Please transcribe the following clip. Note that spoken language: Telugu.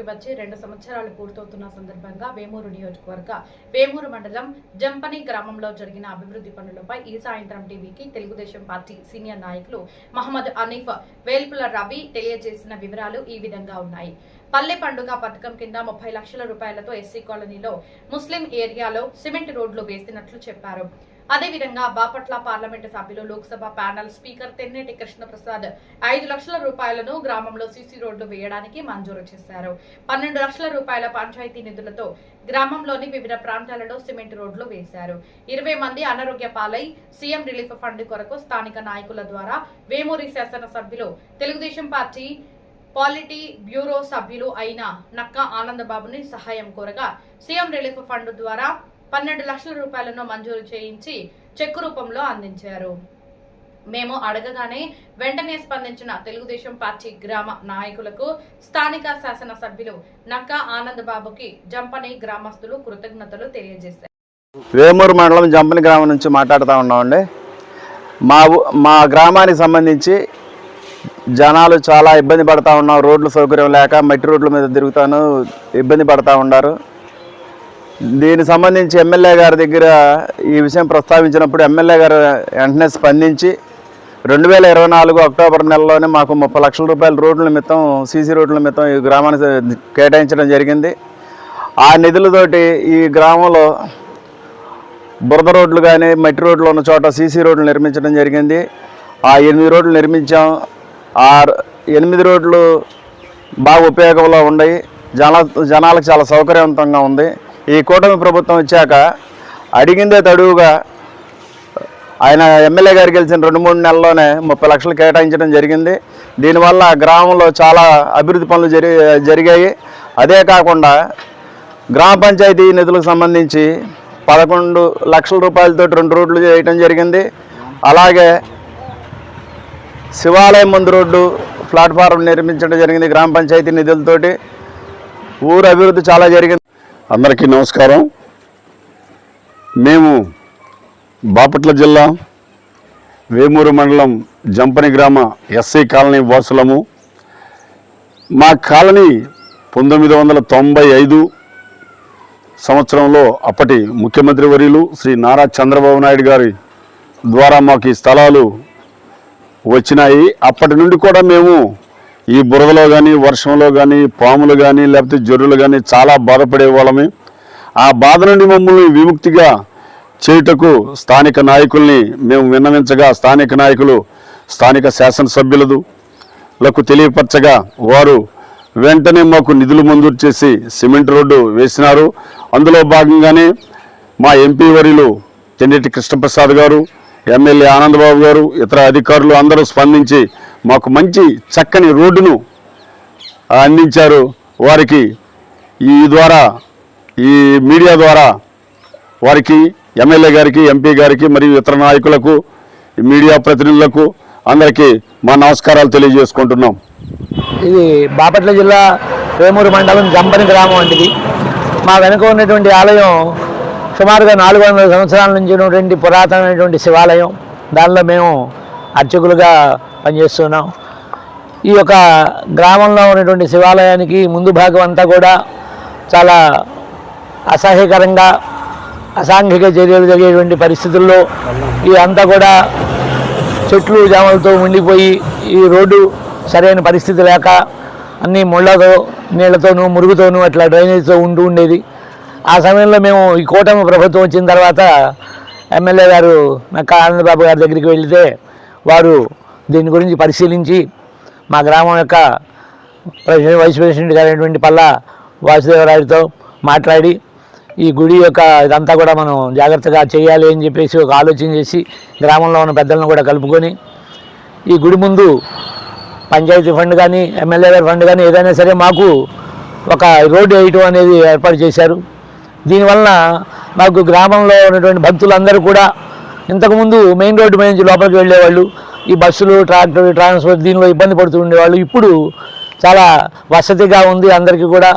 అధికారంలోకి వచ్చి 2 సంవత్సరాలు పూర్తవుతున్న సందర్భంగా వేమూరు నియోజకవర్గ వేమూరు మండలం జంపని గ్రామంలో జరిగిన అభివృద్ధి పనులపై ఈ సాయంత్రం టీవీకి తెలుగుదేశం పార్టీ సీనియర్ నాయకులు మహమ్మద్ అనీఫ్, వేల్పుల రవి తెలియజేసిన వివరాలు ఈ విధంగా ఉన్నాయి. పల్లె పండుగ పథకం కింద 30 లక్షల రూపాయలతో ఎస్సీ కాలనీలో ముస్లిం ఏరియాలో సిమెంట్ రోడ్లు వేసినట్లు చెప్పారు. అదేవిధంగా బాపట్ల పార్లమెంటు సభ్యులు లోక్సభ ప్యానెల్ స్పీకర్ తెన్నేటి కృష్ణప్రసాద్ 5 లక్షల రూపాయలను గ్రామంలో సీసీ రోడ్లు వేయడానికి మంజూరు చేశారు. 12 లక్షల రూపాయల పంచాయతీ నిధులతో గ్రామంలోని వివిధ ప్రాంతాలలో సిమెంట్ రోడ్లు వేశారు. 20 మంది అనారోగ్య పాలై సీఎం రిలీఫ్ ఫండ్ కొరకు స్థానిక నాయకుల ద్వారా వేమూరి శాసనసభ్యులు తెలుగుదేశం పార్టీ పాలిటీ బ్యూరో సభ్యులు అయిన నక్కా ఆనందబాబుని సహాయం కోరగా సీఎం రిలీఫ్ ఫండ్ ద్వారా 12 లక్షల రూపాయలను మంజూరు చేయించి చెక్కు రూపంలో అందించారు. మేము అడగగానే వెంటనే స్పందించిన తెలుగుదేశం పార్టీ గ్రామ నాయకులకు స్థానిక శాసనసభ్యులు నక్కా ఆనందబాబుకి జంపని గ్రామస్తులు కృతజ్ఞతలు తెలియజేశారు. వేమూరు మండలం జంపని గ్రామం నుంచి మాట్లాడుతూ ఉన్నామండి. మా గ్రామానికి సంబంధించి జనాలు చాలా ఇబ్బంది పడతా ఉన్నారు. రోడ్లు సౌకర్యం లేక మట్టి రోడ్ల మీద తిరుగుతాను ఇబ్బంది పడతా ఉన్నారు. దీనికి సంబంధించి ఎమ్మెల్యే గారి దగ్గర ఈ విషయం ప్రస్తావించినప్పుడు ఎమ్మెల్యే గారు వెంటనే స్పందించి 2024 అక్టోబర్ నెలలోనే మాకు 30 లక్షల రూపాయల రోడ్ల నిమిత్తం సీసీ రోడ్ల నిమిత్తం ఈ గ్రామానికి కేటాయించడం జరిగింది. ఆ నిధులతోటి ఈ గ్రామంలో బురద రోడ్లు కానీ మట్టి రోడ్లు ఉన్న చోట సీసీ రోడ్లు నిర్మించడం జరిగింది. ఆ 8 రోడ్లు నిర్మించాం. ఆ 8 రోడ్లు బాగా ఉపయోగంలో ఉన్నాయి. జనాలకు చాలా సౌకర్యవంతంగా ఉంది. ఈ కూటమి ప్రభుత్వం వచ్చాక అడిగిందే తడువుగా ఆయన ఎమ్మెల్యే గారు గెలిచిన 2-3 నెలల్లోనే 30 లక్షలు కేటాయించడం జరిగింది. దీనివల్ల గ్రామంలో చాలా అభివృద్ధి పనులు జరిగాయి. అదే కాకుండా గ్రామ పంచాయతీ నిధులకు సంబంధించి 11 లక్షల రూపాయలతో 2 రోడ్లు చేయటం జరిగింది. అలాగే శివాలయం ముందు రోడ్డు ప్లాట్ఫారం నిర్మించడం జరిగింది గ్రామ పంచాయతీ నిధులతోటి. ఊరు అభివృద్ధి చాలా జరిగింది. అందరికీ నమస్కారం. మేము బాపట్ల జిల్లా వేమూరు మండలం జంపని గ్రామ ఎస్సీ కాలనీ వాసులము. మా కాలనీ 1995 సంవత్సరంలో అప్పటి ముఖ్యమంత్రి వర్యులు శ్రీ నారా చంద్రబాబు నాయుడు గారి ద్వారా మాకు ఈ స్థలాలు వచ్చినాయి. అప్పటి నుండి కూడా మేము ఈ బురదలో కానీ వర్షంలో కానీ పాములు కానీ లేకపోతే జొర్రులు కానీ చాలా బాధపడే వాళ్ళమే. ఆ బాధ నుండి మమ్మల్ని విముక్తిగా చేయుటకు స్థానిక నాయకుల్ని మేము విన్నవించగా స్థానిక నాయకులు స్థానిక శాసనసభ్యులకు తెలియపరచగా వారు వెంటనే మాకు నిధులు మంజూరు చేసి సిమెంట్ రోడ్డు వేసినారు. అందులో భాగంగానే మా ఎంపీ వర్యులు తెన్నేటి కృష్ణప్రసాద్ గారు, ఎమ్మెల్యే ఆనందబాబు గారు, ఇతర అధికారులు అందరూ స్పందించి మాకు మంచి చక్కని రోడ్డును అందించారు. వారికి ఈ మీడియా ద్వారా వారికి ఎమ్మెల్యే గారికి, ఎంపీ గారికి మరియు ఇతర నాయకులకు, మీడియా ప్రతినిధులకు అందరికీ మా నమస్కారాలు తెలియజేసుకుంటున్నాం. ఇది బాపట్ల జిల్లా వేమూరు మండలం జంపని గ్రామం వంటిది. మా వెనుక ఉన్నటువంటి ఆలయం సుమారుగా 400 సంవత్సరాల నుంచి ఉన్నటువంటి పురాతనమైనటువంటి శివాలయం. దానిలో మేము అర్చకులుగా పనిచేస్తున్నాం. ఈ యొక్క గ్రామంలో ఉన్నటువంటి శివాలయానికి ముందు భాగం అంతా కూడా చాలా అసహ్యకరంగా అసాంఘిక చర్యలు జరిగేటువంటి పరిస్థితుల్లో ఈ అంతా కూడా చెట్లు జామలతో ఉండిపోయి ఈ రోడ్డు సరైన పరిస్థితి లేక అన్నీ ముళ్ళతో నీళ్లతోనూ మురుగుతోనూ అట్లా డ్రైనేజ్తో ఉండేది. ఆ సమయంలో మేము ఈ కూటమి ప్రభుత్వం వచ్చిన తర్వాత ఎమ్మెల్యే గారు నక్కా ఆనందబాబు గారి దగ్గరికి వెళితే వారు దీని గురించి పరిశీలించి మా గ్రామం యొక్క వైస్ ప్రెసిడెంట్ గారైనటువంటి పల్లా వాసుదేవరాయుడితో మాట్లాడి ఈ గుడి యొక్క ఇదంతా కూడా మనం జాగ్రత్తగా చేయాలి అని చెప్పేసి ఒక ఆలోచన చేసి గ్రామంలో ఉన్న పెద్దలను కూడా కలుపుకొని ఈ గుడి ముందు పంచాయతీ ఫండ్ కానీ ఎమ్మెల్యే గారి ఫండ్ కానీ ఏదైనా సరే మాకు ఒక రోడ్డు వేయటం అనేది ఏర్పాటు చేశారు. దీనివలన మాకు గ్రామంలో ఉన్నటువంటి భక్తులందరూ కూడా ఇంతకుముందు మెయిన్ రోడ్డు మీద నుంచి లోపలికి వెళ్ళేవాళ్ళు, ఈ బస్సులు ట్రాక్టర్ ట్రాన్స్పోర్ట్ దీనిలో ఇబ్బంది పడుతూ ఉండేవాళ్ళు. ఇప్పుడు చాలా వసతిగా ఉంది. అందరికీ కూడా